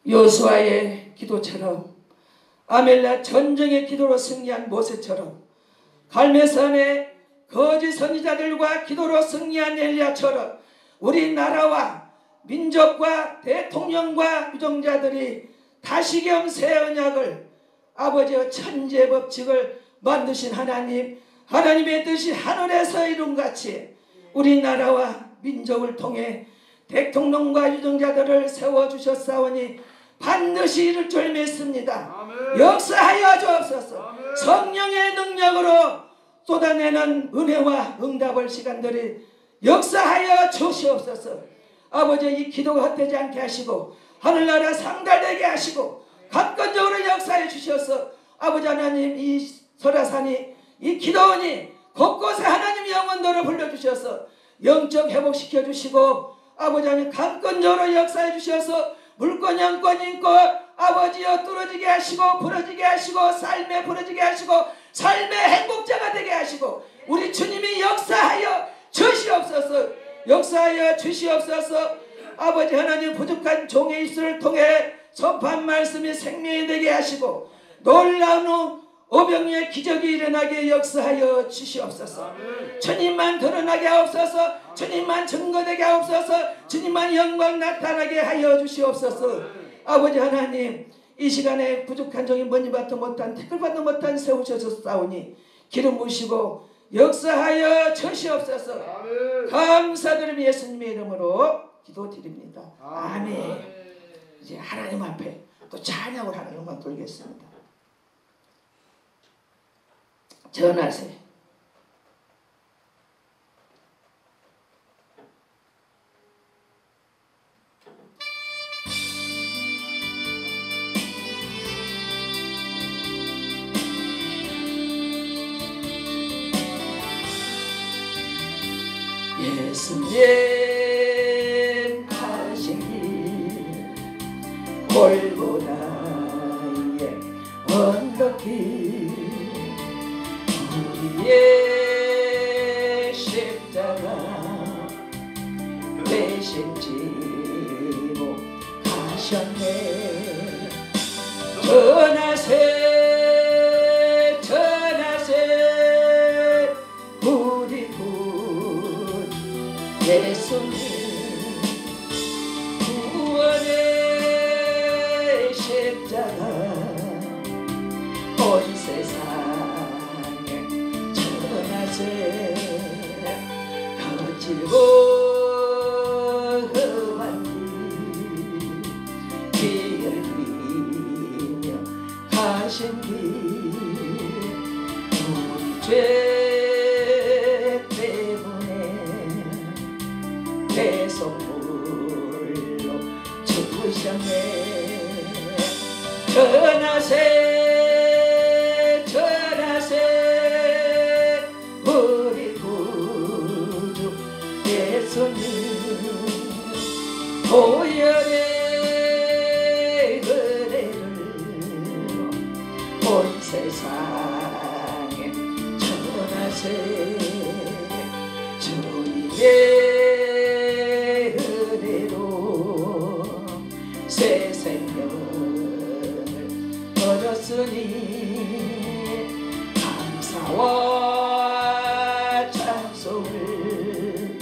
요수아의 기도처럼, 아멜라 전쟁의 기도로 승리한 모세처럼, 갈멜산의 거짓 선지자들과 기도로 승리한 엘리야처럼 우리나라와 민족과 대통령과 유정자들이 다시금 새 언약을, 아버지의 천지의 법칙을 만드신 하나님, 하나님의 뜻이 하늘에서 이룬같이 우리나라와 민족을 통해 대통령과 유정자들을 세워주셨사오니 반드시 이룰 줄 믿습니다. 아멘. 역사하여 주옵소서. 아멘. 성령의 능력으로 쏟아내는 은혜와 응답할 시간들이 역사하여 주시옵소서. 아버지, 이 기도가 헛되지 않게 하시고 하늘나라 상달되게 하시고 강권적으로 역사해 주셔서 아버지 하나님, 이 설화산이, 이 기도원이 곳곳에 하나님 영혼들을 불러주셔서 영적 회복시켜 주시고 아버지 하나님 강권적으로 역사해 주셔서 물권 영권 인권 아버지여 뚫어지게 하시고 부러지게 하시고 삶에 부러지게 하시고 삶의 행복자가 되게 하시고 우리 주님이 역사하여 주시옵소서. 역사하여 주시옵소서. 아버지 하나님, 부족한 종의 입술을 통해 선포한 말씀이 생명이 되게 하시고 놀라운 오병이의 기적이 일어나게 역사하여 주시옵소서. 아멘. 주님만 드러나게 하옵소서. 주님만 증거되게 하옵소서. 주님만 영광 나타나게 하여 주시옵소서. 아멘. 아버지 하나님, 이 시간에 부족한 종이 먼지받지 못한 태클받지 못한 세우셔서싸우니 기름 부으시고 역사하여 주시옵소서. 아멘. 감사드리며 예수님의 이름으로 기도드립니다. 아멘. 아멘. 이제 하나님 앞에 또 찬양을 하나님만 돌겠습니다. 전하세. 예수님 가신 길 골고다의 언덕길 우리의 십자가 대신 지고 가셨네. 전하세 전하세 우리 구 예수님 구원의 십자가 온 세상에 전하세. 거칠고 험한 길을 비며 가신 길 우리 죄 때문에 배속물로 죽으셨네. 전하세 전하세 우리 구주 예수님 보혈의 은혜를 온 세상에 전하세. 주님의 은혜로 새 생명을 얻었으니 감사와 찬송을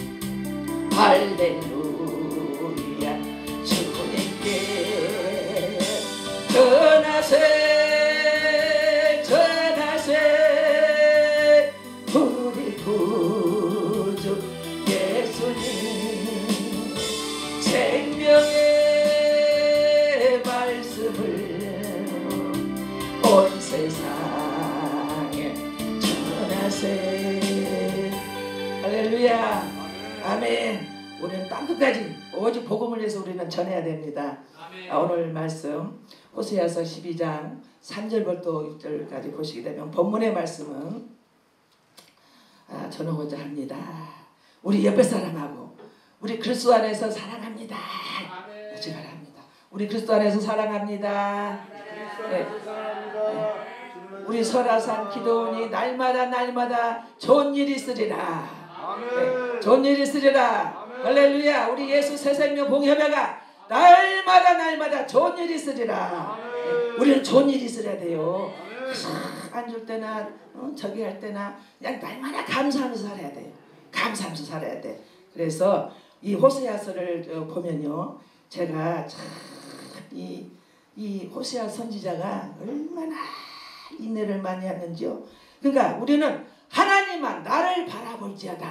할렐루야 주님께. 전하세 전하세 우리 구주 예수님 생명의 말씀을 온 세상에 전하세. 할렐루야. 아멘. 우리는 땅끝까지 오직 복음을 위해서 우리는 전해야 됩니다. 오늘 말씀 호세아서 12장 3절부터 6절까지 보시게 되면 본문의 말씀은 전하고자 합니다. 우리 옆에 사람하고 우리 그리스도 안에서 사랑합니다. 같이 바랍니다. 우리 그리스도 안에서 사랑합니다. 네. 우리 설화산 기도원이 날마다 좋은 일이 있으리라. 네. 좋은 일이 있으리라. 할렐루야. 우리 예수 새생명 봉협회가 날마다 좋은 일이 있으리라. 우리는 좋은 일이 있어야 돼요. 안 줄 때나 저기 할 때나 그냥 날마다 감사하면서 살아야 돼요. 감사하면서 살아야 돼. 그래서 이 호세아서를 보면요, 제가 참 이 호세아 선지자가 얼마나 인내를 많이 하는지요. 그러니까 우리는 하나님만 나를 바라볼지어다.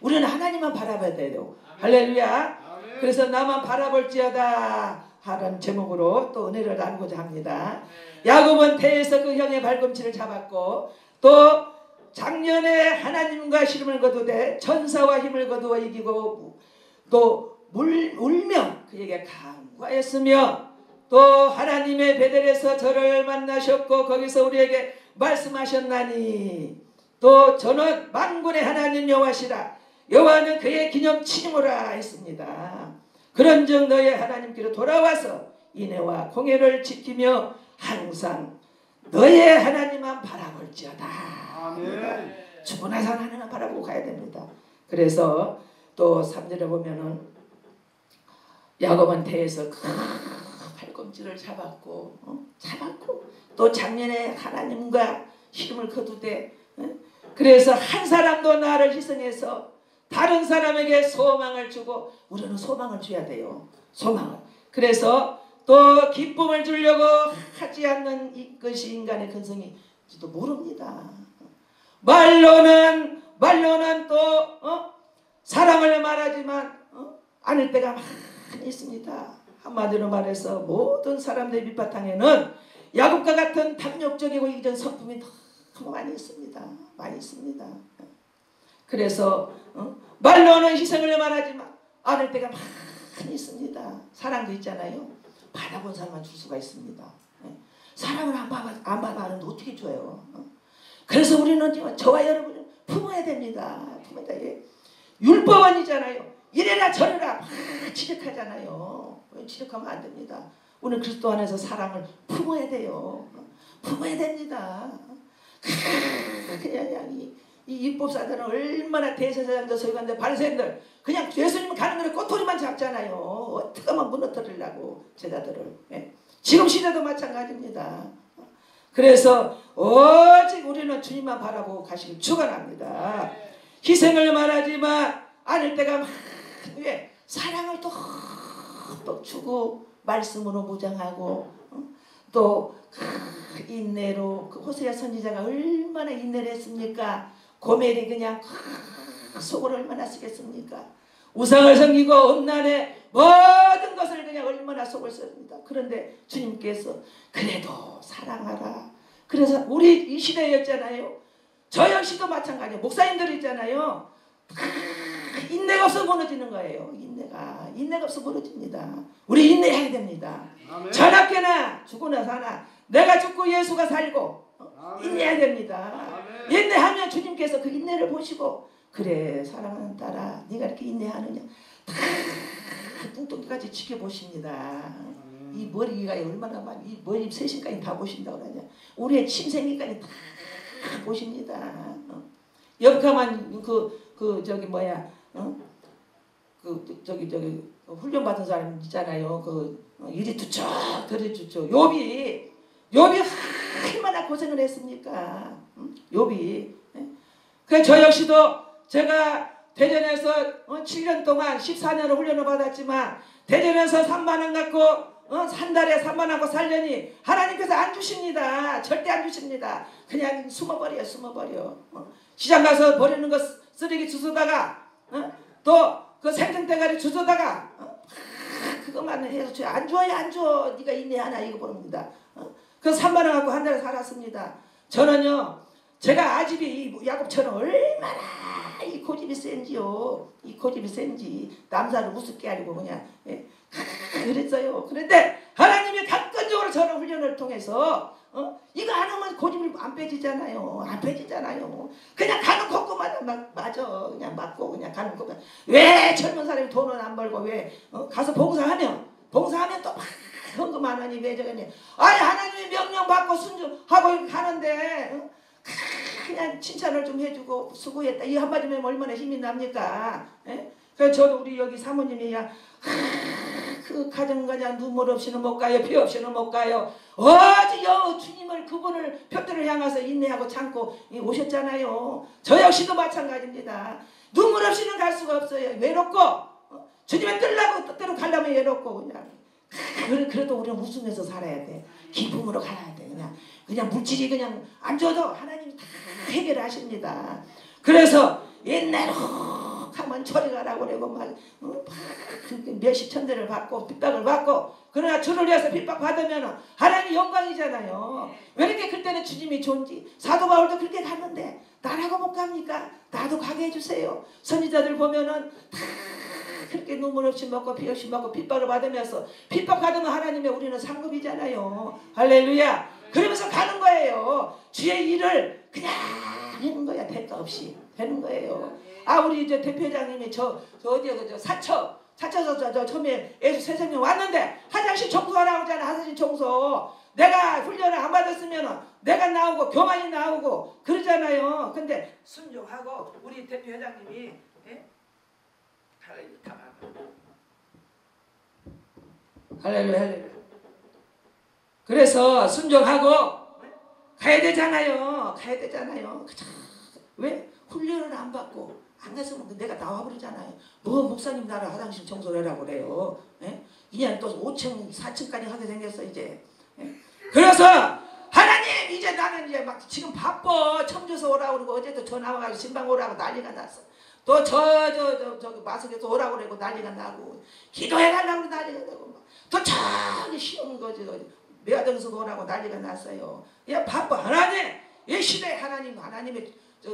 우리는 하나님만 바라봐야 돼요. 할렐루야. 그래서 나만 바라볼지어다 하는 제목으로 또 은혜를 나누고자 합니다. 야곱은 태에서 그 형의 발꿈치를 잡았고, 또 작년에 하나님과 씨름을 거두되 천사와 힘을 거두어 이기고, 또 울며 그에게 간구하였으며, 또 하나님의 베델에서 저를 만나셨고 거기서 우리에게 말씀하셨나니, 또 저는 만군의 하나님 여호와시라. 여호와는 그의 기념 치노라 했습니다. 그런즉 너의 하나님께로 돌아와서 인애와 공의를 지키며 항상 너의 하나님만 바라볼지어다. 아멘. 죽고 나서 하나님만 바라보고 가야 됩니다. 그래서 또 3절에 보면은 야곱은 태에서 팔꿈치를 잡았고 또 작년에 하나님과 씨름을 거두되, 그래서 한 사람도 나를 희생해서 다른 사람에게 소망을 주고, 우리는 소망을 줘야 돼요. 소망을. 그래서 또 기쁨을 주려고 하지 않는 이것이 인간의 근성이지도 모릅니다. 말로는 또 사랑을 말하지만 않을 때가 많이 있습니다. 한마디로 말해서 모든 사람들의 밑바탕에는 야곱과 같은 탐욕적이고 이런 성품이 너무 많이 있습니다. 많이 있습니다. 그래서 말로는 희생을 말하지만 않을 때가 많이 있습니다. 사랑도 있잖아요. 받아본 사람만 줄 수가 있습니다. 사랑을 안 받아는데 어떻게 줘요? 그래서 우리는 저와 여러분은 품어야 됩니다. 품어야 돼. 율법원이잖아요. 이래라 저래라 막 지적하잖아요. 지적하면 안 됩니다. 우리는 그리스도 안에서 사랑을 품어야 돼요. 품어야 됩니다. 그냥 이 율법사들은 얼마나 대제사장들, 서기관들, 바리새인들 그냥 예수님 가는 길에 꼬투리만 잡잖아요. 어떻게 하면 무너뜨리려고 제자들을. 지금 시대도 마찬가지입니다. 그래서 오직 우리는 주님만 바라보고 가시길 축원합니다. 희생을 말하지만 않을 때가 많은데 사랑을 또 주고 말씀으로 무장하고, 또 인내로 호세아 선지자가 얼마나 인내를 했습니까? 고멜이 그냥 속을 얼마나 쓰겠습니까? 우상을 섬기고 음란의 모든 것을 그냥 얼마나 속을 씁니다. 그런데 주님께서 그래도 사랑하라. 그래서 우리 이 시대였잖아요. 저 역시도 마찬가지예요. 목사님들 있잖아요. 인내가 없어 무너지는 거예요. 인내가 없어 무너집니다. 우리 인내해야 됩니다. 전학교나 죽으나 사나 내가 죽고 예수가 살고 인내해야 됩니다. 인내하면 주님께서 그 인내를 보시고, 그래 사랑하는 딸아 네가 이렇게 인내하느냐 다 뚱뚱이까지 지켜보십니다. 이 머리가 얼마나 많이, 이 머리 세신까지 다 보신다고 그러냐. 우리의 침생기까지 다 보십니다. 옆가만 저기 뭐야 저기 훈련받은 사람 있잖아요. 이리 투척 저리 투척. 욥이 얼마나 고생을 했습니까? 욥이. 그래서 저 역시도 제가 대전에서 7년 동안 14년을 훈련을 받았지만 대전에서 3만원 갖고 한 달에 3만원 갖고 살려니 하나님께서 안 주십니다. 절대 안 주십니다. 그냥 숨어버려. 시장 가서 버리는 거 쓰레기 주워다가 또 그 생선대가리 주워다가 그것만 해서 안 줘요. 네가 인내하나 이거 보릅니다. 그 3만원 갖고 한 달에 살았습니다. 저는요, 제가 아집이 야곱처럼 얼마나 이 고집이 센지요. 이 고집이 센지 남자를 우습게 하려고 그냥 그랬어요. 그런데 하나님이 각건적으로 저는 훈련을 통해서 이거 안 하면 고집을 안 빼지잖아요. 그냥 가는 곳곳마다 맞아. 그냥 맞고 그냥 가는 곳마다. 왜 젊은 사람이 돈은 안 벌고 왜 가서 봉사하면 또 막 헌금 안 하니 왜 저러니. 아니 하나님이 명령 받고 순종하고 가는데 그냥 칭찬을 좀 해주고 수고했다 이 한마디면 얼마나 힘이 납니까? 그래서 저도 우리 여기 사모님이야 그 그 가정 그냥 눈물 없이는 못 가요. 피 없이는 못 가요. 어지요 주님을 그분을 벽들을 향해서 인내하고 참고 오셨잖아요. 저 역시도 마찬가지입니다. 눈물 없이는 갈 수가 없어요. 외롭고 주님의 뜻라고 뜻대로 가려면 외롭고 그냥 그래도 우리는 웃으면서 살아야 돼. 기쁨으로 가야 돼. 그냥 물질이 그냥 안 줘도 하나님이 다 해결하십니다. 그래서 옛날에 하면 저리 가라고 그러고 막 몇십 천대를 받고 핍박을 받고 그러나 주를 위해서 핍박받으면 하나님 영광이잖아요. 왜 이렇게 그때는 주님이 좋은지. 사도 바울도 그렇게 갔는데 나라고 못 갑니까? 나도 가게 해주세요. 선지자들 보면은 다 그렇게 눈물 없이 먹고 피 없이 먹고 핍박을 받으면서 핍박받으면 하나님의 우리는 상급이잖아요. 할렐루야. 그러면서 가는 거예요. 주의 일을 그냥 하는 거야. 대가 없이 하는 거예요. 아 우리 이제 대표장님이 저 어디야 저 사처에서 저 처음에 예수 세상에 왔는데 화장실 청소하라고 하잖아. 화장실 청소. 내가 훈련을 안 받았으면 내가 나오고 교만이 나오고 그러잖아요. 근데 순종하고 우리 대표회장님이 할렐루야. 그래서 순종하고 가야 되잖아요. 왜? 훈련을 안 받고 안 갔으면 내가 나와버리잖아요. 뭐 목사님 나라 화장실 청소를 하라고 그래요. 그냥 또 5층 4층까지 하게 생겼어 이제. 그래서 하나님 이제 나는 이제 막 지금 바빠. 청주에서 오라고 그러고 어제도 전화 와가지고 신방 오라고 난리가 났어. 또 저기 마석에서 오라고 그러고 난리가 나고 기도해달라고 난리가 나고 또 저기 쉬운 거지 매화동에서 오라고 난리가 났어요. 야 바빠. 하나님 이 시대에 하나님의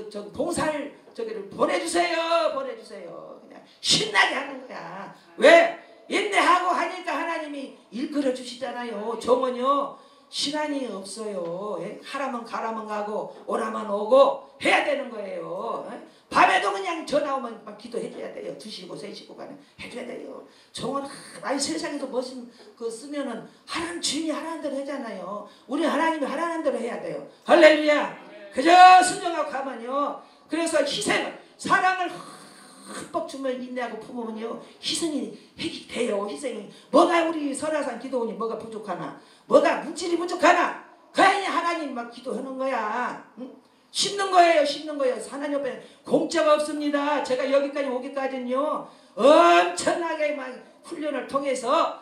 저 봉사를 저기를 보내주세요. 그냥 신나게 하는 거야. 왜? 인내하고 하니까 하나님이 일끌어 주시잖아요. 종은요 시간이 없어요. 하라면 가라면 가고 오라면 오고 해야 되는 거예요. 밤에도 그냥 전화 오면 막 기도해줘야 돼요. 2시고 3시고 가면 해줘야 돼요. 종은 아니 세상에서 멋진 그 쓰면은 하나님 주인이 하라는 대로 하잖아요. 우리 하나님이 하라는 대로 해야 돼요. 할렐루야. 그저 순종하고 가면요. 그래서 희생을 사랑을 흠뻑 주면 인내하고 품으면요 희생이 돼요. 희생이 뭐가 우리 설화산 기도원이 뭐가 부족하나 뭐가 물질이 부족하나 그냥 하나님 막 기도하는 거야. 응? 심는 거예요. 하나님 옆에 공짜가 없습니다. 제가 여기까지 오기까지는요 엄청나게 막 훈련을 통해서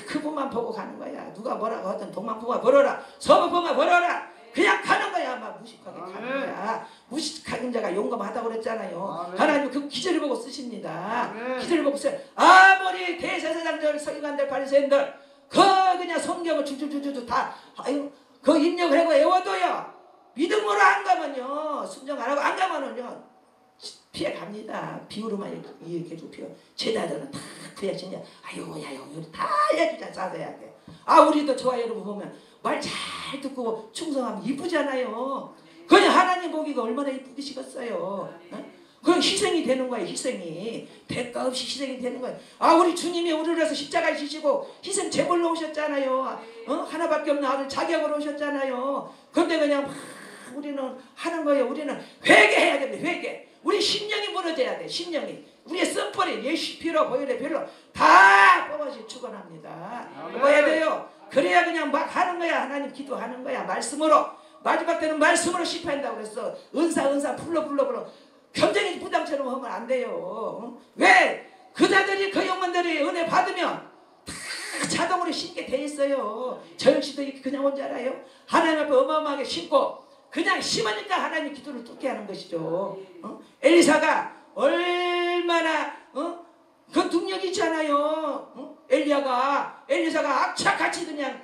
그분만 보고 가는 거야. 누가 뭐라고 하든 동만풍아 벌어라 서부풍아 벌어라 그냥 가는 거야. 막 무식하게 가는 거야. 무식한 자가 용감하다고 그랬잖아요. 하나님 그 기절을 보고 쓰십니다. 기절을 보고 써요. 아무리 대제사장들 서기관들 바리새인들 그냥 성경을 줄줄줄줄 다 그 입력을 하고 외워도요 믿음으로 안 가면요 순종 안 하고 안 가면은요 피해 갑니다. 비유로만 이렇게 해주고 피해. 제자들은 다 구약신자 아유 다 해주자 싸줘야 돼. 아 우리도 저와 여러분 보면 말 잘 듣고 충성하면 이쁘잖아요. 그냥 하나님 보기가 얼마나 이쁘시겠어요. 그건 희생이 되는 거예요. 희생이 대가 없이 희생이 되는 거예요. 아 우리 주님이 우리를 위해서 십자가에 지시고 희생 제물로 오셨잖아요. 하나밖에 없는 아들 자격으로 오셨잖아요. 그런데 그냥 막 우리는 하는 거예요. 우리는 회개해야 됩니다. 회개. 우리 심령이 무너져야 돼. 심령이 우리의 쓴뿌리 예수 피로 보혈의 별로 다 뽑아서 축원합니다. 뽑아야 돼요. 그래야 그냥 막 하는 거야. 하나님 기도하는 거야. 말씀으로 마지막 때는 말씀으로 시판한다고 그랬어. 은사 불러 겸정이 부담처럼 하면 안 돼요. 왜? 그자들이 그 영혼들이 은혜 받으면 다 자동으로 심게 돼 있어요. 저 역시도 이렇게 그냥 온 줄 알아요? 하나님 앞에 어마어마하게 심고 그냥 심으니까 하나님 기도를 뚫게 하는 것이죠. 엘리사가 얼마나 그 능력이 있잖아요. 엘리사가 악착같이 그냥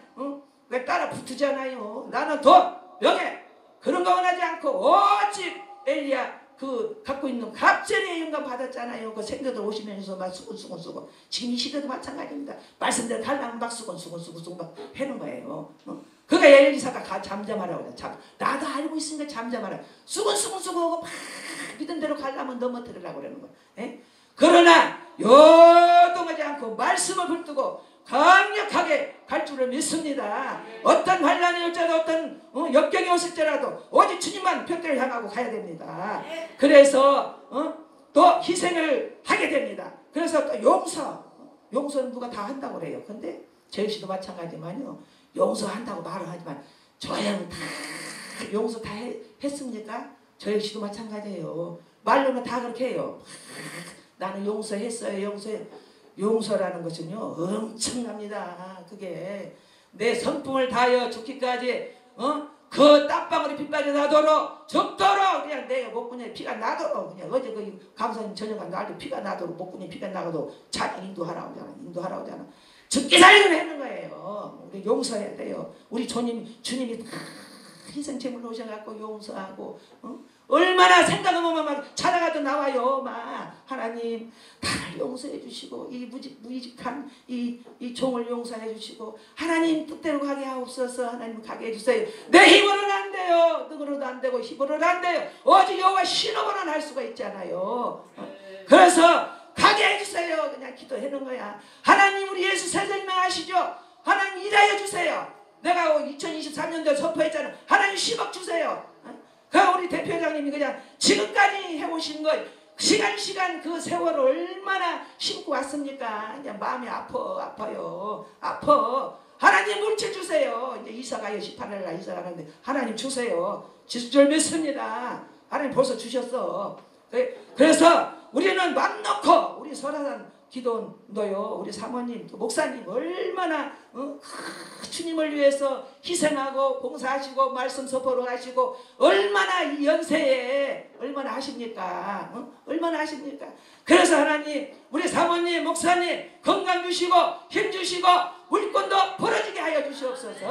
왜 따라 붙으잖아요. 나는 돈 명예 그런 거 원하지 않고 오직 엘리야 그 갖고 있는 갑절의 영감 받았잖아요. 그 생도들 오시면서 막 수군 쓰고 지금 이 시대도 마찬가지입니다. 말씀대로 달라면 막 수군 막 해는 거예요. 그러니까 엘리사가 잠잠하라고 그래. 나도 알고 있으니까 잠잠하라. 수군 하고 막 믿음대로 가려면 넘어뜨리라고 그러는 거야. 그러나 요동하지 않고 말씀을 붙들고 강력하게 갈 줄을 믿습니다. 어떤 환난이 올지라도 어떤 역경이 왔을지라도 오직 주님만 벽대를 향하고 가야 됩니다. 그래서 또 희생을 하게 됩니다. 그래서 또 용서 용서는 누가 다 한다고 그래요. 근데 저희 씨도 마찬가지지만요. 용서한다고 말을 하지만 저 형은 다 용서 다 했습니까? 저희 씨도 마찬가지예요. 말로는 다 그렇게 해요. 나는 용서했어요. 용서라는 것은요 엄청납니다. 그게 내 성품을 다하여 죽기까지 그 땀방울이 빗발이 나도록 죽도록 그냥 내 목구멍에 피가 나도록 그냥 어제 그 강사님 저녁에 날도 피가 나도록 목구멍에 피가 나가도 찬양 인도하라고 하잖아. 죽기 살기로 하는 거예요. 우리 용서해야 돼요. 우리 주님이 다 희생제물로 오셔갖고 용서하고 얼마나 생각하면 막 찾아가도 나와요. 막 하나님 나를 용서해 주시고 이 무직한 이 종을 용서해 주시고 하나님 뜻대로 가게 하옵소서. 하나님 가게 해주세요. 내 힘으로는 안 돼요. 능으로도 안 되고 힘으로는 안 돼요. 오직 여호와 신음으로는 할 수가 있잖아요. 그래서 가게 해주세요. 그냥 기도하는 거야. 하나님 우리 예수 세상님 아시죠? 하나님 일하여 주세요. 내가 2023년도에 선포했잖아. 하나님 10억 주세요. 그 우리 대표장님이 그냥 지금까지 해오신 것 시간 그 세월을 얼마나 심고 왔습니까? 그냥 마음이 아파요. 아파. 하나님 물질 주세요. 이제 이사가요. 18일날 이사 가는데 하나님 주세요. 지수절 믿습니다. 하나님 벌써 주셨어. 그래서 우리는 맘 놓고 우리 설화산 기도도요. 우리 사모님, 목사님 얼마나 주님을 위해서 희생하고 봉사하시고 말씀 선포를 하시고 얼마나 이 연세에 얼마나 하십니까? 얼마나 하십니까? 그래서 하나님 우리 사모님, 목사님 건강 주시고 힘 주시고 물건도 벌어지게 하여 주시옵소서.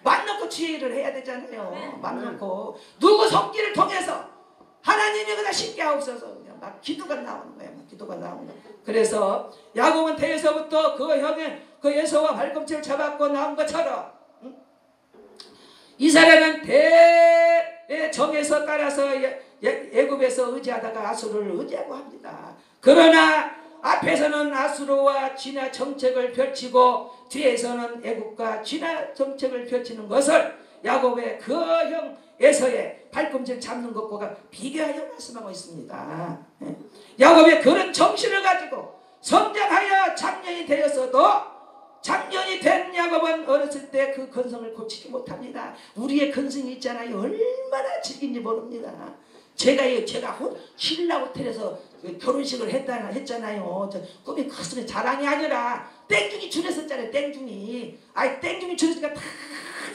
맘 놓고 지혜를 해야 되잖아요. 맘 놓고 누구 손길을 통해서 하나님이 그냥 쉽게 하옵소서. 그냥 막 기도가 나오는 거야. 기도가 나오는 거야. 그래서 야곱은 태에서부터 그 형의 그 에서와 발꿈치를 잡았고 나온 것처럼 이스라엘은 대의 정에서 따라서 애굽에서 의지하다가 아수르를 의지하고 합니다. 그러나 앞에서는 아수르와 진화 정책을 펼치고 뒤에서는 애굽과 진화 정책을 펼치는 것을 야곱의 그 형 에서의 발꿈치를 잡는 것과 비교하여 말씀하고 있습니다. 야곱의 그런 정신을 가지고 성장하여 장년이 되었어도 장년이 된 야곱은 어렸을 때 그 근성을 고치지 못합니다. 우리의 근성이 있잖아요. 얼마나 질긴지 모릅니다. 제가 신라 호텔에서 결혼식을 했잖아요. 저 꿈이 컸으면 자랑이 아니라 땡중이 줄였었잖아요. 땡중이 줄였으니까 다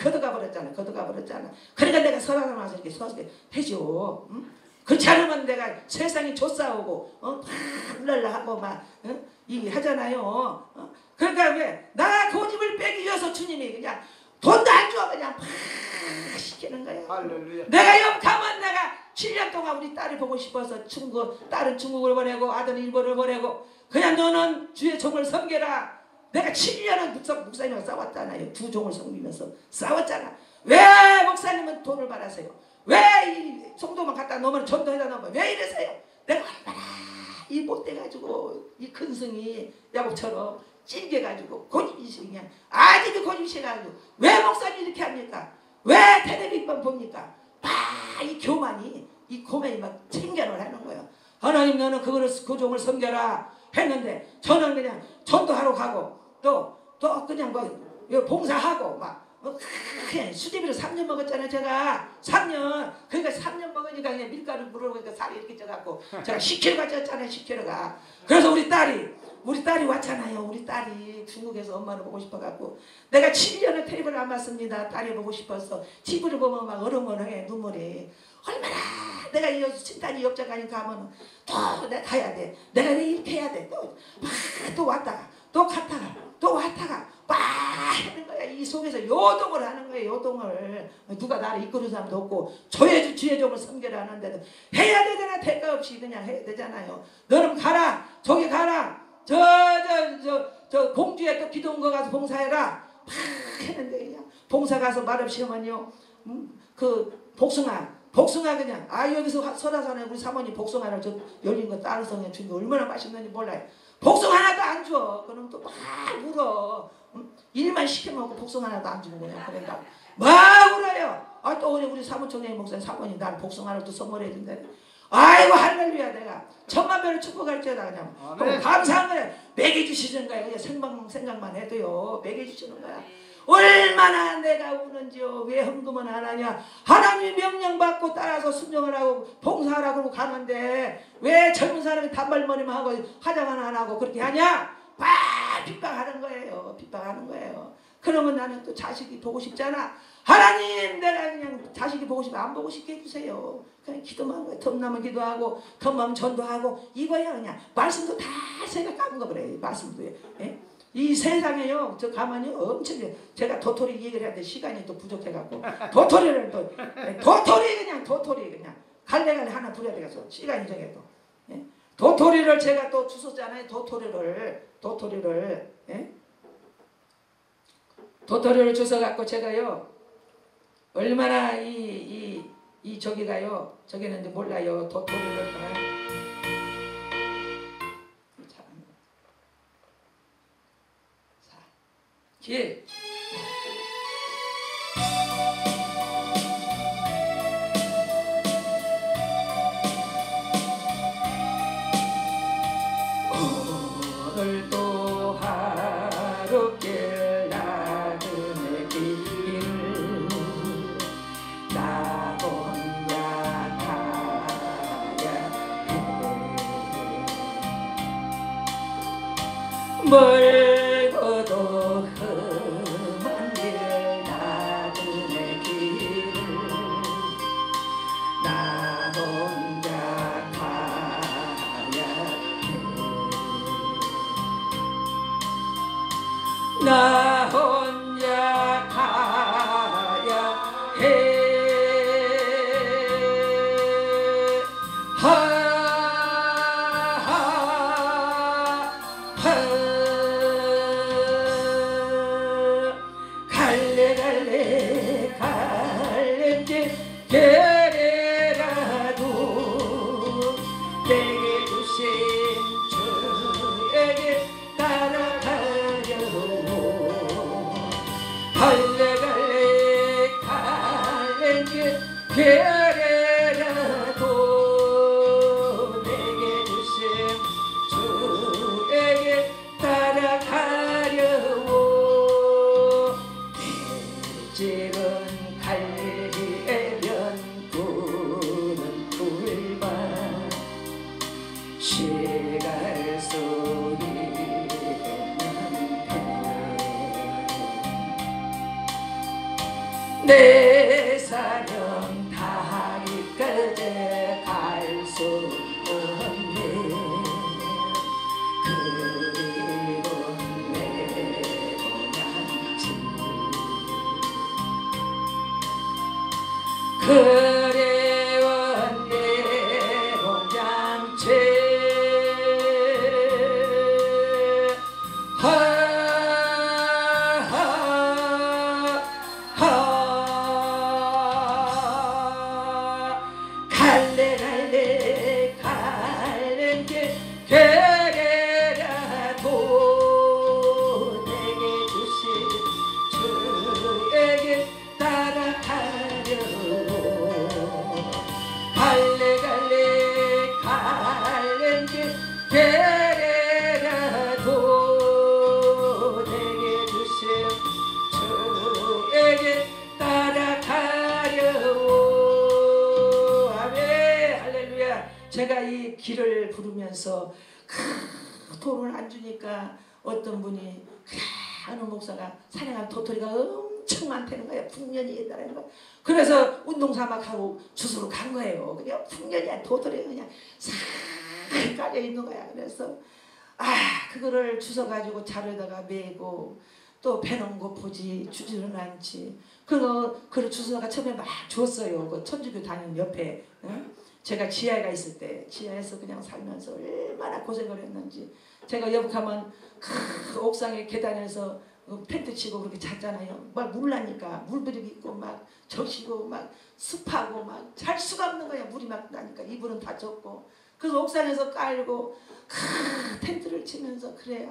걷어가 버렸잖아. 그러니까 내가 설화산 와서 이렇게 서서 해줘. 그렇지 않으면 내가 세상이 조싸우고 랄라 하고 막 이 하잖아요. 그러니까 왜 나 고집을 빼기 위해서 주님이 그냥 돈도 안 줘. 그냥 팍 시키는 거야. 할렐루야. 내가 영감은 내가 7년 동안 우리 딸을 보고 싶어서 딸은 중국을 보내고 아들은 일본을 보내고 그냥 너는 주의 종을 섬겨라. 내가 7년은 목사님과 싸웠잖아요. 두 종을 섬기면서 싸웠잖아. 왜 목사님은 돈을 받았어요? 왜 이 성도만 갖다 놓으면 전도해다 놓으면 왜 이러세요? 내가 얼마나 이 못돼가지고 이 근성이 야곱처럼 찔겨가지고 고집이 그냥 아직도 고집이셔가지고 왜 목사님 이렇게 합니까? 왜 텔레비전 봅니까? 이 교만이 이 고만이 막 챙겨를 하는 거예요. 하나님 너는 그 종을 섬겨라 했는데 저는 그냥 전도하러 가고 또 그냥 봉사하고 막 그냥 수제비를 3년 먹었잖아요. 제가 3년 그러니까 3년 먹으니까 그냥 밀가루 물어보니까 살이 이렇게 쪄갖고 제가 10kg가 쪘잖아요. 10kg가. 그래서 우리 딸이 왔잖아요. 우리 딸이 중국에서 엄마를 보고 싶어갖고 내가 7년을 테이블을 안 봤습니다. 딸이 보고 싶어서 TV를 보면 막 얼어머렁해 눈물이. 얼마나 내가 이 친딸이 옆자가니 가면 또 내가 가야 돼. 내가 이렇게 해야 돼. 또 왔다가 또 갔다가 또 왔다가 막 하는 거야. 이 속에서 요동을 하는 거예요. 요동을. 누가 나를 이끄는 사람도 없고 주의 종을 섬겨라 하는데도 해야 되잖아. 대가 없이 그냥 해야 되잖아요. 너는 가라. 저기 가라. 저 공주에 또 기도원 거 가서 봉사해라. 막 했는데 그냥 봉사 가서 말없이 하면요. 그 복숭아 그냥 여기서 설화산에 우리 사모님 복숭아를 저 열린 거 따르성에 준 게 얼마나 맛있는지 몰라요. 복숭아 하나도 안 줘. 그럼 또 막 울어. 일만 시켜먹고 복숭아 하나도 안 주는 거야. 그러니까 막 울어요. 또 우리 사무총장 목사님 사모님 난 복숭아를 또 선물해 준다. 아이고 할렐루야. 내가 천만 배로 축복할지어다. 그냥 아멘. 감사한 거야. 먹여주시는 거야. 그냥 생각만 해도요 먹여주시는 거야. 얼마나 내가 우는지요. 왜 헌금은 안 하냐. 하나님이 명령받고 따라서 순종을 하고 봉사하라고 그러고 가는데 왜 젊은 사람이 단발머리만 하고 화장은 안 하고 그렇게 하냐. 핍박하는 거예요. 핍박하는 거예요. 그러면 나는 또 자식이 보고 싶잖아. 하나님 내가 그냥 자식이 보고 싶어 안 보고 싶게 해주세요. 그냥 기도만 하고 덤나면 기도하고 덤나면 전도하고 이거야. 그냥 말씀도 다 생각하는 거 그래. 말씀도. 예? 이 세상에요. 저 가만히 엄청 제가 도토리 얘기를 하는데 시간이 또 부족해갖고 도토리를 또 도토리 그냥 갈래갈래 하나 부려야 되겠어. 시간이 정해도. 예? 도토리를 제가 또 주웠잖아요. 도토리를 예? 도토리를 주워갖고 제가요 얼마나 이 저기가요 저기는 이제 몰라요. 도토리를 길 오늘도 하루길 나그네 길 나 혼자 가야 해 멀고도 험한 길 나그네 길을 나 혼자 가야 해 나 혼자 가야 해 갈래 갈래길 개래라도 내게 주신 주에게 따라가려고 갈래 갈래길 개래라도 내게 주신 주에게 따라가려고 집은 갈리에면 부는 불만 시갈 소리는 내 사령 다리까지 갈 수 없네 그리고 내 고향집 그래원 내 고향집 갈래 갈래 길 개래라도 내게 주신 주에게 따라가려고 갈래 갈래 길 개래라도 내게 주신 주에게 따라가려고 아멘 할렐루야. 제가 이 길을 부르면서 돈을 안 주니까 어떤 분이 어느 목사가 산행한 도토리가 엄청 많다는 거야. 풍년이 있다는 거야. 그래서 운동사막하고 주소로 간 거예요. 그냥 풍년이야. 도토리가 그냥 싹 깔려 있는 거야. 그래서 그거를 주워가지고 자루에다가 메고 또 배는 고프지 주지는 않지. 그걸 주워가 처음에 막 줬어요. 그 천주교 담임 옆에. 응? 제가 지하에가 있을 때 지하에서 그냥 살면서 얼마나 고생을 했는지. 제가 여북하면 그 옥상에 계단에서 텐트 치고 그렇게 잤잖아요. 막 물나니까 물들이 있고 막 적시고 막 습하고 막 잘 수가 없는 거야. 물이 막 나니까 이불은 다 젖고. 그래서 옥상에서 깔고 텐트를 치면서 그래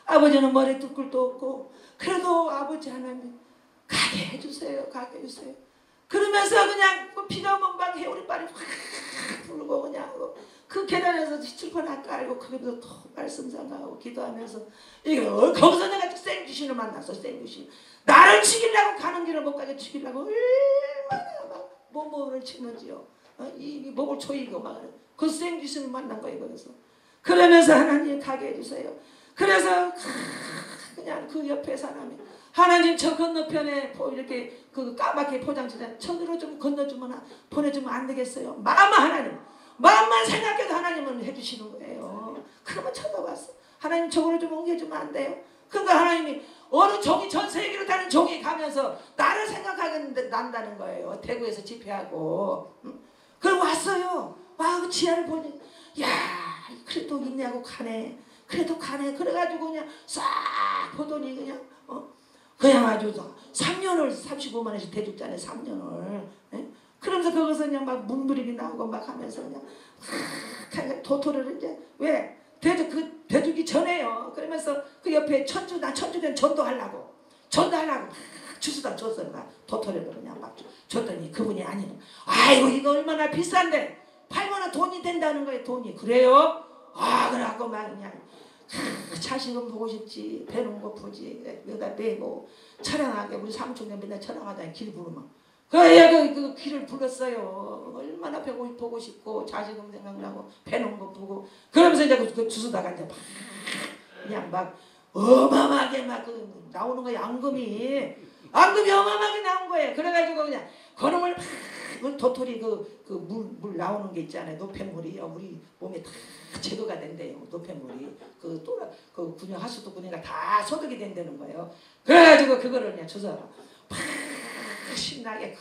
아버지는 머리 뚫 굴도 없고 그래도 아버지 하나님 가게 해주세요. 가게 해주세요. 그러면서 그냥 비 오면 막 해오리빨이 확 불고 그냥 그 계단에서 칠판 깔고 거기서 또 말씀 상하고 기도하면서 이거 거기서 내가 생귀신을 만났어. 생귀신 나를 죽이려고 가는 길을 못 가게 죽이려고 얼마나 막 몸을 치는지요. 이 목을 조이고 막 그 생귀신을 만난 거예요. 그러면서 하나님 가게 해주세요. 그래서 그냥 그 옆에 사람이 하나님 저 건너편에 이렇게 그 까맣게 포장지에 천으로 좀 건너주면 보내주면 안 되겠어요. 마음만 생각해도 하나님은 해주시는 거예요. 그러면 쳐다봤어. 하나님 저거를 좀 옮겨주면 안 돼요. 그러니까 하나님이 어느 종이 전 세계로 다른 종이 가면서 나를 생각하게 난다는 거예요. 대구에서 집회하고 그럼 왔어요. 와, 그 지하를 보니 야 그래도 인내하고 가네. 그래도 가네. 그래가지고 그냥 싹 보더니 그냥 아주 3년을 35만 원씩 대줬잖아요. 3년을. 예? 그러면서 거기서 그냥 막 문부리기 나오고 막 하면서 그냥 도토리를 이제 왜 대주기 전에요. 그러면서 그 옆에 나 천주된 전도하려고 주스다 줬어요. 막 도토리를 그냥 막 줬더니 그분이 아니는 아이고 이거 얼마나 비싼데 8만 원 돈이 된다는 거예요. 돈이. 그래요? 그래갖고 막 그냥 자식은 보고 싶지 배는 고프지 여기다 매고 촬영하게 우리 삼촌이 맨날 촬영하다니 길 부르면 그 길을 불렀어요. 얼마나 보고 싶고 자식은 생각나고 배는 고프고 그러면서 이제 그 주스다가 이제 막 그냥 막 어마어마하게 막 나오는 거예요. 앙금이 어마어마하게 나온 거예요. 그래가지고 그냥 그놈을 막 도토리 물 나오는 게 있잖아요. 노폐물이요. 우리 몸에 다 제거가 된대요. 노폐물이 그 군용 하수도 군용가 다 소독이 된다는 거예요. 그래가지고 그거를 그냥 주서 막 신나게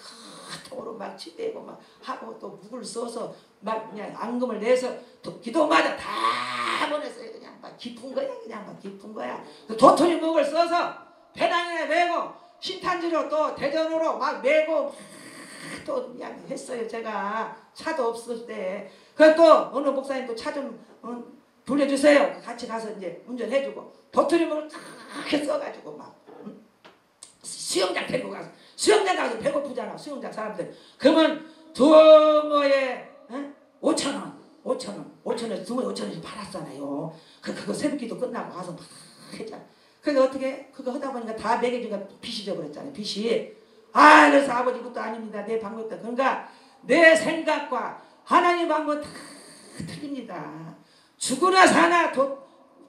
통으로 막 치대고 막 하고 또 묵을 써서 막 그냥 앙금을 내서 또 기도마다 다 보냈어요. 그냥 막 깊은 거야. 그냥 막 깊은 거야. 도토리 묵을 써서 배낭에 메고 신탄지로 또 대전으로 막 메고 또 그냥 했어요. 제가 차도 없을 때. 그래 또 어느 목사님도 차 좀 돌려주세요. 같이 가서 이제 운전해주고 도토리묵을 크게 써가지고 막 수영장 데리고 가서 수영장 가서 배고프잖아. 수영장 사람들. 그러면 두어에 5,000원 두어에 5,000원씩 팔았잖아요. 그거 새벽기도 끝나고 가서 막 했잖아. 그래서 어떻게 그거 하다 보니까 다 매겨주니까 빚이 져버렸잖아요. 빚이. 그래서 아버지 것도 아닙니다. 내 방법도. 그러니까 내 생각과 하나님 방법 다 틀립니다. 죽으나 사나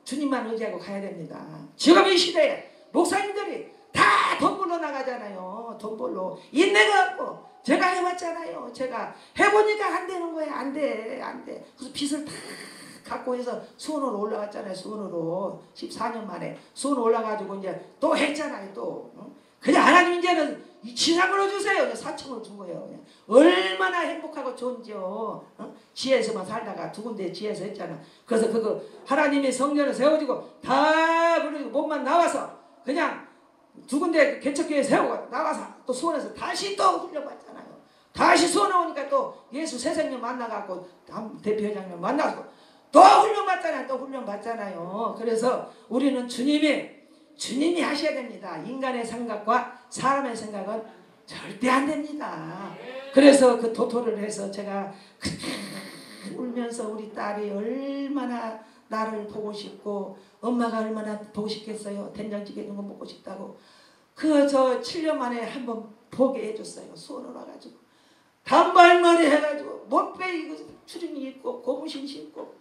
주님만 의지하고 가야 됩니다. 지금 이 시대에 목사님들이 다 돈 벌러 나가잖아요. 돈 벌러. 인내가 없고 제가 해봤잖아요. 제가 해보니까 안 되는 거예요. 안 돼. 그래서 빚을 다 갖고 해서 수원으로 올라갔잖아요. 수원으로 14년 만에 수원 올라가지고 이제 또 했잖아요. 또 그냥 하나님 이제는 지상으로 주세요. 4천을 준 거예요. 그냥. 얼마나 행복하고 좋은지요. 지혜에서만 살다가 두 군데 지혜에서 했잖아. 그래서 그거 하나님이 성전을 세워주고 다 부르고 몸만 나와서 그냥 두 군데 개척교회 세우고 나와서 또 수원에서 다시 또 훈련받잖아요. 다시 수원에 오니까 또 예수 새생명 만나갖고 대표회장님 만나고 또 훈련받잖아요. 또 훈련받잖아요. 그래서 우리는 주님이 하셔야 됩니다. 인간의 생각과 사람의 생각은 절대 안 됩니다. 그래서 그 도토를 해서 제가 울면서 우리 딸이 얼마나 나를 보고 싶고 엄마가 얼마나 보고 싶겠어요. 된장찌개 이런 거 먹고 싶다고. 저 7년 만에 한번 보게 해줬어요. 수원으로 와가지고. 단발머리 해가지고 못빼 이거 추리닝 입고 고무신 신고.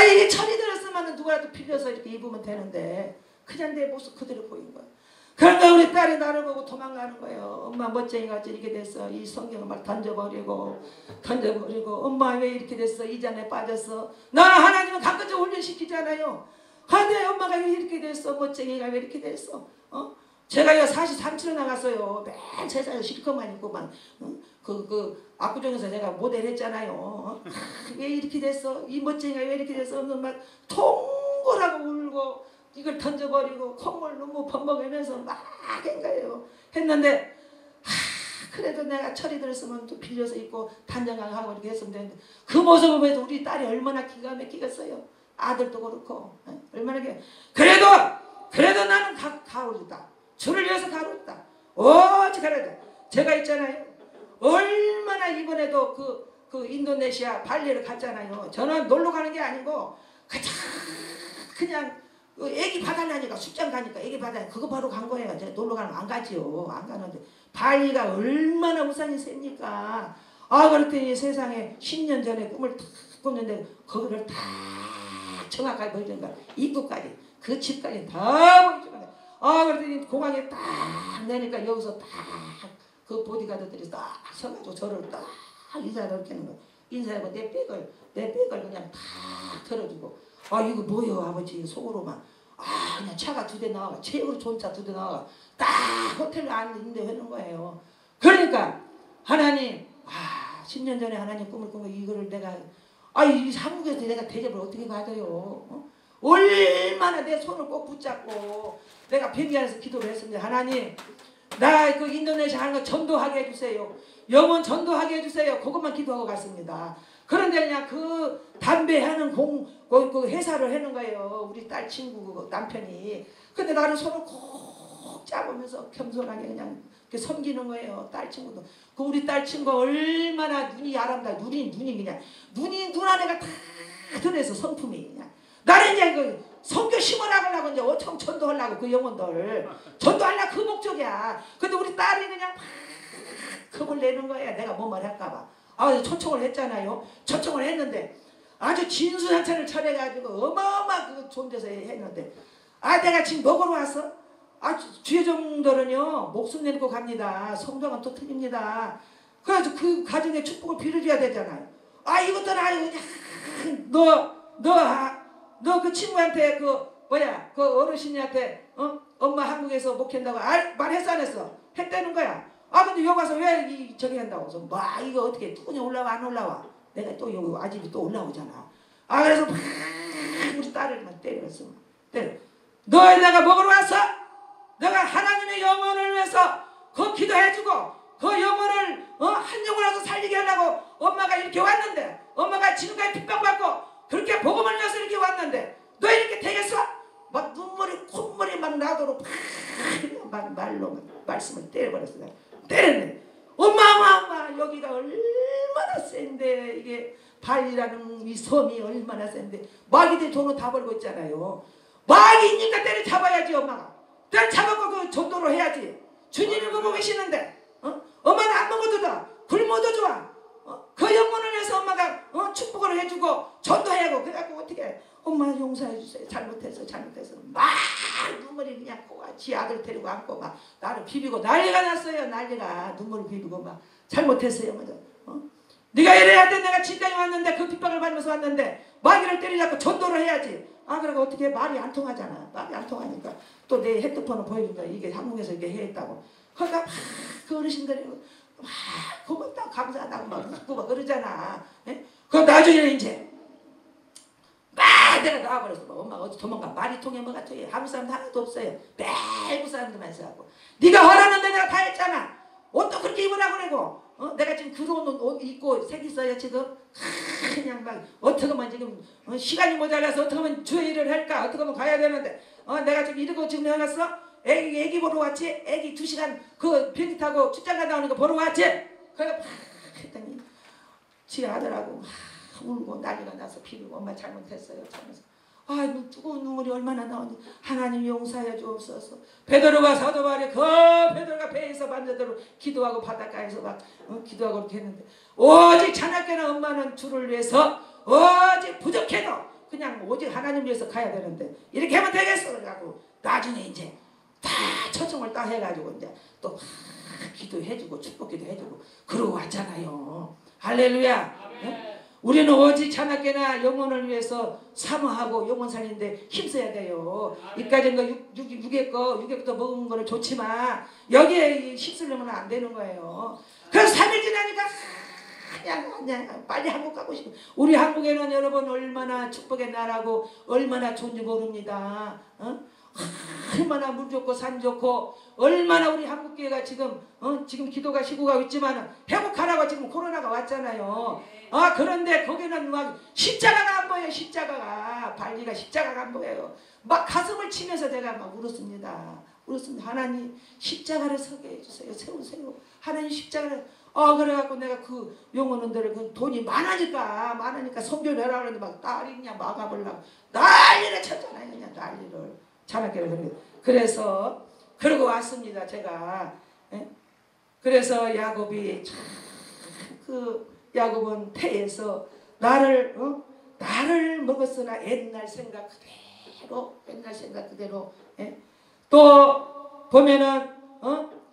이게 철이 들었으면 누구라도 빌려서 이렇게 입으면 되는데 그냥 내 모습 그대로 보인 거야. 그러니까 우리 딸이 나를 보고 도망가는 거예요. 엄마 멋쟁이같이 이렇게 됐어. 이 성경을 막 던져버리고 엄마 왜 이렇게 됐어. 이 잔에 빠졌어. 나는 하나님은 가끔씩 훈련시키잖아요. 근데 엄마가 왜 이렇게 됐어. 멋쟁이가 왜 이렇게 됐어. 제가 43kg 나갔어요. 맨 세상에 실컷만 입고만 압구정에서 제가 모델 했잖아요. 왜 이렇게 됐어. 이 멋쟁이가 왜 이렇게 됐어. 막 통골하고 울고 이걸 던져버리고 콧물 눈물 범벅이면서 막 행가요. 했는데 그래도 내가 철이 들었으면 또 빌려서 입고 단정하고 이렇게 했으면 되는데 그 모습을 보면서 우리 딸이 얼마나 기가 막히겠어요. 아들도 그렇고 얼마나 그래도 나는 가오르다. 주를 위해서 가오르다. 오직 가오르다. 제가 있잖아요. 얼마나 이번에도 그 인도네시아 발리를 갔잖아요. 저는 놀러 가는 게 아니고 그냥 애기 봐달라니까 숙장 가니까 애기 봐달라니까 그거 바로 간 거예요. 제가 놀러 가면 안 가지요. 안 가는데 발리가 얼마나 우산이 셉니까? 그랬더니 세상에 10년 전에 꿈을 탁 꿨는데 거기를 다 정확하게 보여준다. 입구까지 그 집까지 다 보여주는 거야. 그랬더니 공항에 딱 내니까 여기서 딱 그 보디가드들이 딱 서가지고 저를 딱 인사를 이렇게 하는 거야. 인사하고 내 백을 그냥 다 털어주고 이거 뭐예요 아버지 속으로만 그냥 차가 2대 나와가 최고로 좋은 차 2대 나와가 딱 호텔에 앉는데 하는 거예요. 그러니까 하나님 10년 전에 하나님 꿈을 꾼 거 이거를 내가 이 한국에서 내가 대접을 어떻게 받아요? 얼마나 내 손을 꼭 붙잡고 내가 뱀이 안에서 기도를 했습니다. 하나님 나 그 인도네시아 하는 거 전도하게 해주세요. 영혼 전도하게 해주세요. 그것만 기도하고 갔습니다. 그런데 그냥 그 담배 하는 그 회사를 하는 거예요. 우리 딸 친구 남편이. 근데 나는 손을 꼭 잡으면서 겸손하게 그냥 섬기는 거예요. 딸 친구도. 그 우리 딸 친구가 얼마나 눈이 아름다워. 눈이 그냥 눈 안에가 다 들어있어 성품이 그냥. 나는 이제 그 성교 심어나가려고 이제 어청 전도하려고 그 영혼들 전도하려고 그 목적이야. 근데 우리 딸이 그냥 막 겁을 내는 거야. 내가 뭔 말 할까봐. 초청을 했잖아요. 초청을 했는데 아주 진수한찬을 차려가지고 어마어마 그 좋은 데서 했는데 내가 지금 먹으러 왔어? 주여정들은요 목숨 내놓고 갑니다. 성도가 또 틀립니다. 그래서 그 가정의 축복을 빌어줘야 되잖아요. 이것들은 너 그 친구한테 그 어르신한테 엄마 한국에서 목회한다고 말했어 안 했어? 했다는 거야. 근데 여기 와서 왜 저기 한다고 해서 이거 어떻게 누구냐 올라와 안 올라와? 내가 또 여기 아집이 또 올라오잖아. 그래서 막 우리 딸을 막 때렸어. 너에다가 먹으러 왔어? 내가 하나님의 영혼을 위해서 그 기도해주고 그 영혼을 한 영혼으로 살리게 하려고 엄마가 이렇게 왔는데 엄마가 지금까지 핍박받고 그렇게 복음을 위해서 이렇게 왔는데 너 이렇게 되겠어? 막 눈물이 콧물이 막 나도록 막 말로 말씀을 때려버렸어. 때렸네. 엄마 여기가 얼마나 센데 이게 발리라는 이 섬이 얼마나 센데 마귀들이 돈을 다 벌고 있잖아요. 마귀니까 때려 잡아야지 엄마가. 때려 잡아고 그 전도를 해야지. 주님이 보고 계시는데 엄마는 안 먹어도 다 굶어도 좋아. 그 영혼을 위해서 엄마가 축복을 해주고 전도해야고 그래갖고 어떻게 엄마 용서해주세요. 잘못해서 막 눈물이 그냥 코가 지 아들 데리고 안고 막 나를 비비고 난리가 났어요. 난리가 눈물을 비비고 막 잘못했어요. 네가 이래야 돼. 내가 지금까지 왔는데 그 핍박을 받으면서 왔는데 마귀를 때리자고 전도를 해야지. 그러고 어떻게 말이 안 통하잖아. 말이 안 통하니까 또 내 핸드폰을 보여준다. 이게 한국에서 이게 했다고. 그러니까 막 그 어르신들이 막 고맙다고 감사하다고 막 웃고 막 그러잖아. 그 나중에는 이제 막 내가 나와버렸어. 엄마가 어디 도망가. 말이 통해 뭐가 통해. 한국 사람 하나도 없어요. 매일 사람들만 있어갖고 네가 하라는데 내가 다 했잖아. 옷도 그렇게 입으라고 그러고 내가 지금 그런 옷 입고 색 있어요 지금. 그냥 막 어떻게 하면 지금 시간이 모자라서 어떻게 하면 주의 일을 할까. 어떻게 하면 가야 되는데 내가 지금 이러고 지금 해놨어. 애기 보러 왔지? 애기 2시간 그 비행기 타고 출장 갔다 오는 거 보러 왔지? 그래서 막 했더니 지 아들하고 막 울고 난리가 나서 비비고 엄마 잘못했어요. 잘못했어. 뜨거운 눈물이 얼마나 나오는지 하나님 용서해 주옵소서. 베드로가 사도 바울이 그 베드로가 배에서 반대대로 기도하고 바닷가에서 막 기도하고 이렇게 했는데 오직 자나깨나 엄마는 주를 위해서 오직 부족해도 그냥 오직 하나님 위해서 가야 되는데 이렇게 하면 되겠어. 그래가지고 나중에 이제 다 초청을 딱 해가지고 이제 또 기도해주고 축복기도 해주고 그러고 왔잖아요. 할렐루야. 네? 우리는 오직 자나깨나 영혼을 위해서 사모하고 영혼 살리는데 힘써야 돼요. 이까지는 거 육에부터 먹은 거는 좋지만 여기에 힘쓰려면 안 되는 거예요. 그래서 3일 지나니까 그냥 빨리 한국 가고 싶어. 우리 한국에는 여러분 얼마나 축복의 나라고 얼마나 좋은지 모릅니다. 얼마나 물 좋고 산 좋고 얼마나 우리 한국교회가 지금 기도가 시고가 있지만 회복하라고 지금 코로나가 왔잖아요. 그런데 거기는 막 십자가가 안 보여요. 십자가가 발리가 십자가가 안 보여요. 막 가슴을 치면서 제가 막 울었습니다. 하나님 십자가를 서게 해주세요. 세우세요. 하나님 십자가를 그래갖고 내가 그 용어는들을 그 돈이 많으니까 성교내라 그러는데 막 딸이 그냥 막아보려고 난리를 쳤잖아요. 그냥 난리를 자나깨를. 그래서 그러고 왔습니다. 제가. 예? 그래서 야곱이 참 그 야곱은 태에서 나를 먹었으나 옛날 생각 그대로 예? 또 보면은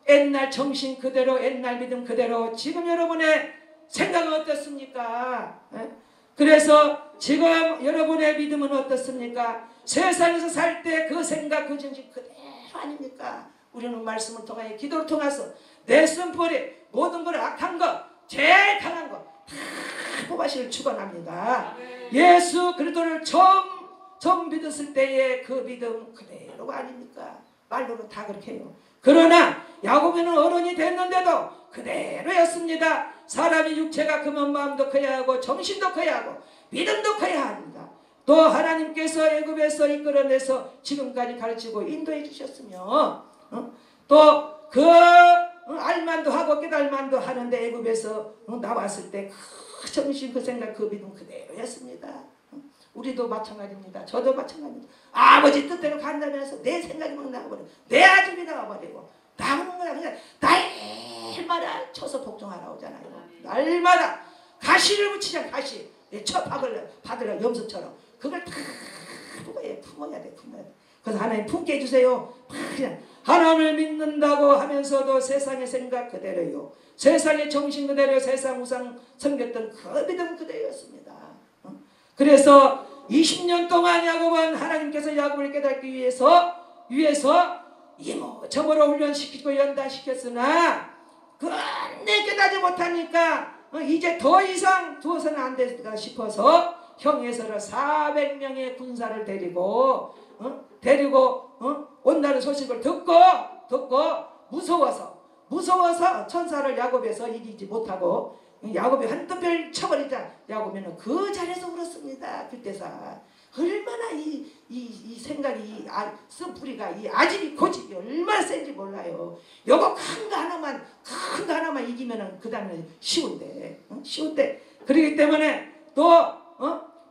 옛날 정신 그대로 옛날 믿음 그대로 지금 여러분의 생각은 어떻습니까? 예? 그래서 지금 여러분의 믿음은 어떻습니까? 세상에서 살 때 그 생각 그 정신 그대로 아닙니까? 우리는 말씀을 통하여 기도를 통해서 내 쓴뿌리 모든 걸 악한 거 제일 강한 거 다 뽑아시길 축원합니다. 예수 그리스도를 처음 믿었을 때의 그 믿음 그대로가 아닙니까? 말로는 다 그렇게 해요. 그러나 야곱은 어른이 됐는데도 그대로였습니다. 사람이 육체가 크면 마음도 커야 하고 정신도 커야 하고 믿음도 커야 합니다. 또 하나님께서 애굽에서 이끌어내서 지금까지 가르치고 인도해 주셨으며 또 그 알만도 하고 깨달만도 하는데 애굽에서 나왔을 때 그 정신 그 생각 그 믿음 그대로였습니다. 우리도 마찬가지입니다. 저도 마찬가지입니다. 아버지 뜻대로 간다면서 내 생각이 막 나와버리고 내 아집이 나와버리고 나오는 거야. 그냥 날마다 쳐서 복종하라 오잖아요. 날마다 가시를 붙이자. 가시 쳐 받으라 염소처럼 그걸 다 품어야 돼. 그래서 하나님 품게 해주세요. 그냥 하나님을 믿는다고 하면서도 세상의 생각 그대로요. 세상의 정신 그대로 세상 우상 섬겼던 그 믿음 그대로였습니다. 그래서 20년 동안 야곱은 하나님께서 야곱을 깨닫기 위해서 이모저모로 훈련시키고 연단시켰으나 끝내 깨닫지 못하니까 이제 더 이상 두어서는 안 되겠다 싶어서 형에서를 400명의 군사를 데리고 온다는 소식을 듣고 무서워서 천사를 야곱에서 이기지 못하고 야곱이 한두 별 쳐버리자 야곱이는 그 자리에서 울었습니다. 그때서 얼마나 이 생각이 쓴뿌리가 이 아집이 고집이 얼마나 센지 몰라요. 요거 큰 거 하나만 이기면은 그 다음에 쉬운데 그렇기 때문에 또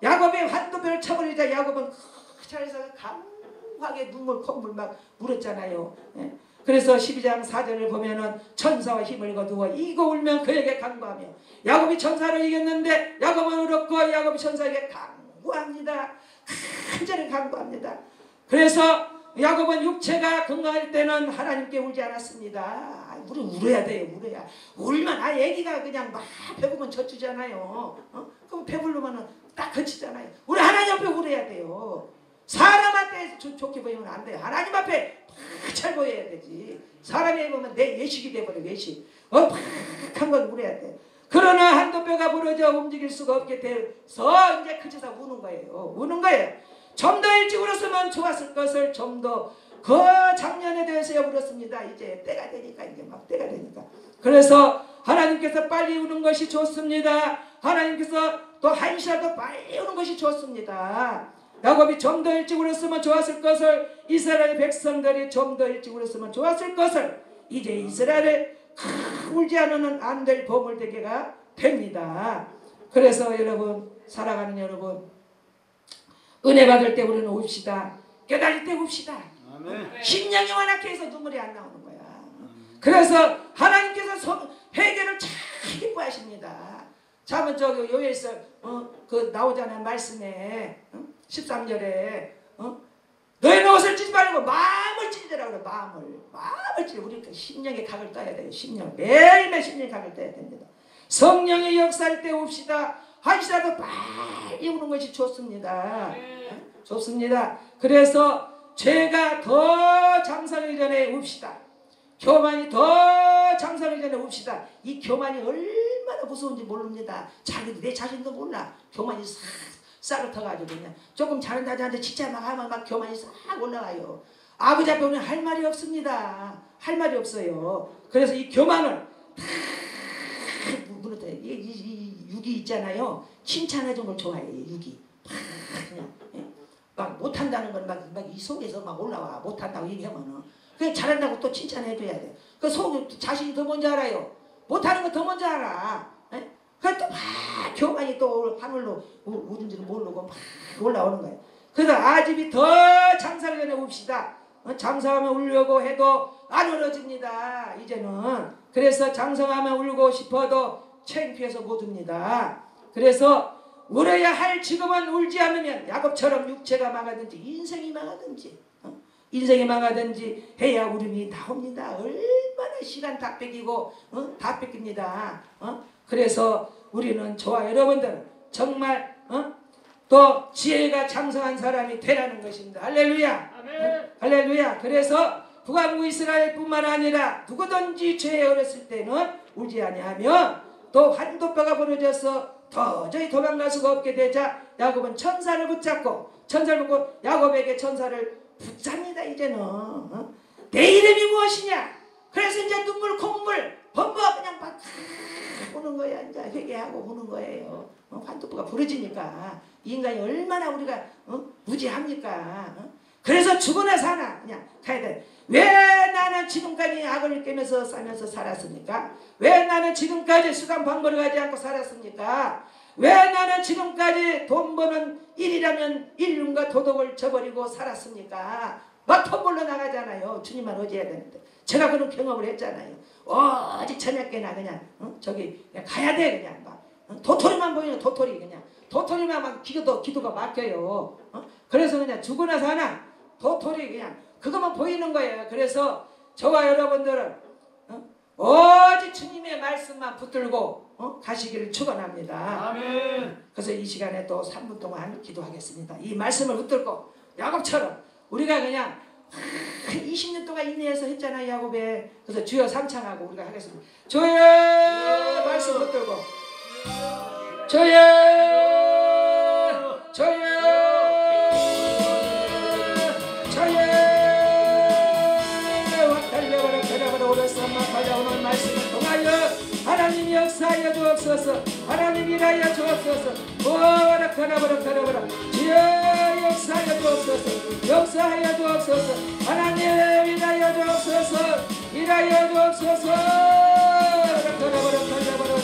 야곱이 한두 별 쳐버리자 야곱은 그 자리에서 강하게 콧물 막 물었잖아요. 예? 그래서 12장 4절을 보면은 천사와 힘을 거두어 이고 울면 그에게 강구하며 야곱이 천사를 이겼는데 야곱은 울었고 야곱이 천사에게 강구합니다. 간절히 강구합니다. 그래서 야곱은 육체가 건강할 때는 하나님께 울지 않았습니다. 우리 울어야 돼요. 울면 애기가 그냥 막 배고프면 젖주잖아요. 그럼 배부르면 딱 거치잖아요. 우리 하나님 앞에 울어야 돼요. 사람한테 좋게 보이면 안 돼요. 하나님 앞에 잘 보여야 되지. 사람이 보면 내 예식이 돼버려. 예식. 팍한 건 울어야 돼. 그러나 한두 뼈가 부러져 움직일 수가 없게 돼서 이제 그제서 우는 거예요. 좀 더 일찍 울었으면 좋았을 것을 좀 더 그 작년에 대해서야 울었습니다. 이제 때가 되니까 그래서 하나님께서 빨리 우는 것이 좋습니다. 하나님께서 또 한시라도 빨리 우는 것이 좋습니다. 야곱이 좀 더 일찍 울었으면 좋았을 것을 이스라엘 백성들이 좀 더 일찍 울었으면 좋았을 것을 이제 이스라엘에 울지 않으면 안 될 보물되게가 됩니다. 그래서 여러분 사랑하는 여러분 은혜 받을 때 우리는 웁시다. 깨달을 때 웁시다. 심령이 완악해 해서 눈물이 안 나오는 거야. 그래서 하나님께서 회개를 참 기뻐하십니다. 자면 저기 요에서 그 나오잖아요. 말씀에 13절에 너희는 옷을 찢지 말고 마음을 찢으라고 그래. 마음을 찢어. 우리 심령의 각을 떠야 돼요. 매일매일 심령의 각을 떠야 됩니다. 성령의 역사할 때 웁시다. 한시라도 빨리 우는 것이 좋습니다. 좋습니다. 그래서 죄가 더 장성하기 전에 웁시다. 교만이 더 장성하기 전에 웁시다. 이 교만이 얼마나 무서운지 모릅니다. 내 자신도 몰라. 교만이 싹을 터가지고 그냥 조금 잘한다는데 진짜 막 하면 막 교만이 싹 올라가요. 아버지 앞에 오면 할 말이 없습니다. 할 말이 없어요. 그래서 이 교만을 무너뜨려요. 이 육이 있잖아요. 칭찬해준 걸 좋아해요. 육이 그냥 막 못한다는 건 막 이 속에서 막 올라와. 못한다고 얘기하면은 그냥 잘한다고 또 칭찬해줘야 돼. 그 속 자신이 더 뭔지 알아요. 못하는 거 더 먼저 알아. 그또 막 교만이 또 하늘로 우는지는 모르고 막 올라오는 거예요. 그래서 아집이 더 장사를 해봅시다. 장사하면 울려고 해도 안 울어집니다. 이제는. 그래서 장사하면 울고 싶어도 창피해서 못 웁니다. 그래서 울어야 할 지금은 울지 않으면 야곱처럼 육체가 망하든지 인생이 망하든지 인생이 망하든지 해야 울음이 나옵니다. 얼마나 시간 다 뺏기고 다 뺏깁니다. 그래서 우리는 저와 여러분들 정말 또 지혜가 장성한 사람이 되라는 것입니다. 할렐루야. 아멘. 할렐루야. 그래서 북왕국 이스라엘뿐만 아니라 누구든지 죄에 어렸을 때는 울지 아니하며 또 한도파가 벌어져서 도저히 도망갈 수가 없게 되자 야곱은 천사를 붙잡고 야곱에게 천사를 붙잡니다. 이제는 내 이름이 무엇이냐. 그래서 이제 눈물 콧물 범벅 그냥 막 우는 거야. 이제 회개하고 우는 거예요. 한도파가 부러지니까 인간이 얼마나 우리가 무지합니까. 그래서 죽으나 사나 그냥 가야 돼. 왜 나는 지금까지 악을 깨면서 싸면서 살았습니까? 왜 나는 지금까지 수단 방법을 가지 않고 살았습니까? 왜 나는 지금까지 돈 버는 일이라면 인륜과 도덕을 저버리고 살았습니까? 막 돈 벌러 나가잖아요. 주님만 의지해야 되는데. 제가 그런 경험을 했잖아요. 오직 저녁에나 그냥 저기 그냥 가야 돼. 그냥 막 도토리만 보이는 도토리 그냥 도토리만 막 기도가 막혀요. 그래서 그냥 죽으나 사나 도토리 그냥 그것만 보이는 거예요. 그래서 저와 여러분들은 오직 주님의 말씀만 붙들고 가시기를 축원합니다. 아멘. 그래서 이 시간에 또 3분 동안 기도하겠습니다. 이 말씀을 붙들고 야곱처럼 우리가 그냥 20년 동안 인내해서 했잖아요. 야곱에. 그래서 주여 삼창하고 우리가 하겠습니다. 주여 말씀 붙들고 주여 오늘 말씀을 통하여 하나님 역사하여 주옵소서. 하나님 일하여 주옵소서. 오라카라바라카라바라 주여 역사하여 주옵소서. 역사하여 주옵소서. 하나님 일하여 주옵소서. 일하여 주옵소서. 오라카라바라카라바라